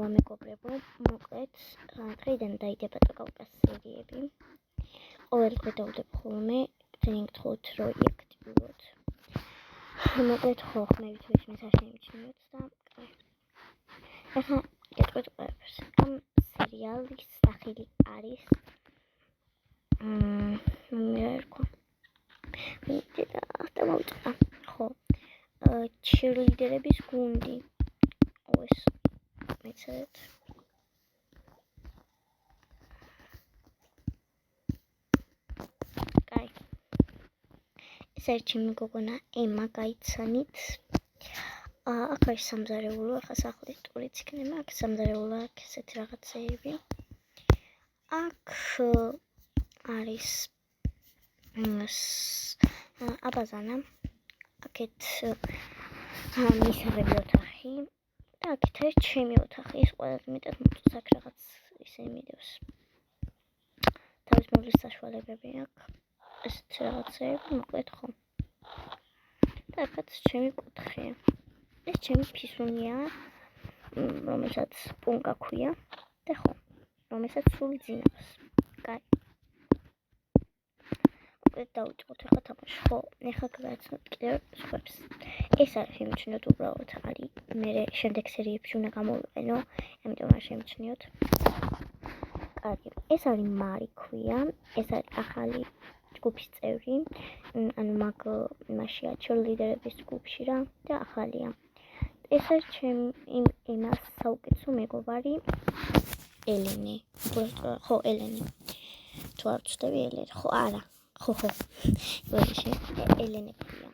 მეგობრებო, მოკლედ დღეიდან დაიდება კავკას სერიები. ყოველ დღე დავდებ ხოლმე, ძალიან გთხოვთ რომ იაქტიუროთ. მოკლედ ხო ხმებით ვეშმის არ შემიჩნიოთ და ახლა გეტყვით ყველაფერს. ამ სერიალის სახელი არის cheerleaderების გუნდი. ეს მეცადეთ. კაი. ეს არის ჩემი გოგონა ემა გაიცანით. აქ არის სამზარეულო, ახლა სახლი ტურიც იქნება, აქ სამზარეულო, აქ ესეთი რაღაცეები. აქ არის აბაზანა, აქეთ მისაღები ოთახი და აქეთ არის ჩემი ოთახი, ის ყველაზე მეტად მოწონს, აქ რაღაც ისე მიდევს. თავის მოვლის საშუალებები აქვს, ესეთი რაღაცეები, მოკლედ ხო. და აქაც ჩემი კუთხეა. ეს ჩემი ფისუნია, რომელსაც პუნკა ქვია და ხო, რომელსაც სულ ძინავს. კაი. მოკლედ დავიწყოთ ახლა თამაში. ხო, ახლა გავაცნოთ კიდევ სხვებს. ეს არ შემიჩნიოთ უბრალოდ არის. მე შემდეგ სერიებში უნდა გამოვიყენო, ამიტომ არ შემიჩნიოთ. კარგი. ეს არის მარი ქვია, ეს არის ახალი ჯგუფის წევრი, ანუ მაგ იმაშია cheerleaderების ჯგუფში რა და ახალია. ეს არის ჩემი იმას საუკეთესო მეგობარი ელენი. ხო, ელენი. თუ არ ვწდები ელენი, ხო, არა. ხო. ელენი ქვია.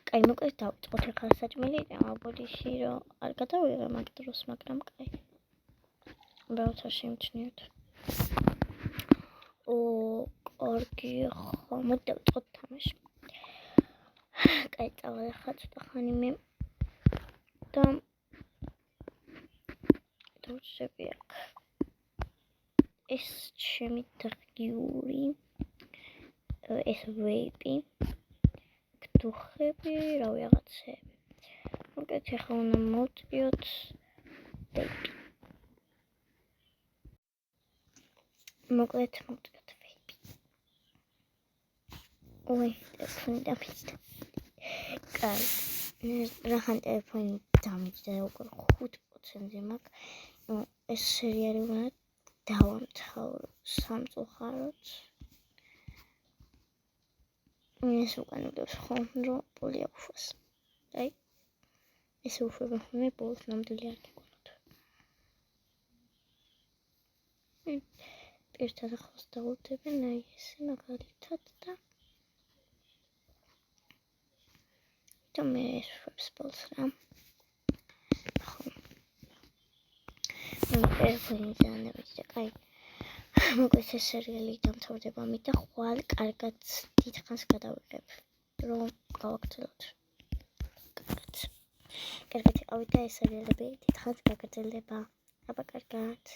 კაი, მოკლედ დავიწყოთ ახლა საჭმელი, ბოდიში რომ არ გადავიღე მაგ დროს, მაგრამ კაი. უბრალოდ არ შემიჩნიოთ. კარგი, ხო, მოდი დავიწყოთ თამაში. კაი, წავალ ახლა ცოტა ხანი მე და დავჭები აქ. ეს ჩემი დღიური, ეს ვეიპი, გდუხები, რავი რაღაცეები. მოკლედ ახლა უნდა მოვწიოთ ვეიპი. მოკლედ მოვწიოთ ვეიპი. ой, ტელეფონი დამიჯდა. კაი, რახან ტელეფონი დამიჯდა, უკვე 5%-ზე მაქვს. ეს სერიალი უნდა დავამთავრო სამწუხაროდ. ეს უკან უდევს ხომ, რომ პოლი აგვφას. აი, ესე უშვება ხოლმე პოლს, ნამდვილი არ გიგონოთ. ერთად ახლოს დავუდებენ, აი ესე მაგალითად და მე ეშვებს პოლს რა. ხო. ტელეფონი ზანებიჯდა, კაი. მოკლედ ეს სერიალი დამთავრდება ამით და ხვალ კარგად დიდხანს გადავიღებ, რომ გავაგრძელოთ. კარგად იყავით და ეს სერიალები დიდხანს გაგრძელდება. აბა კარგად.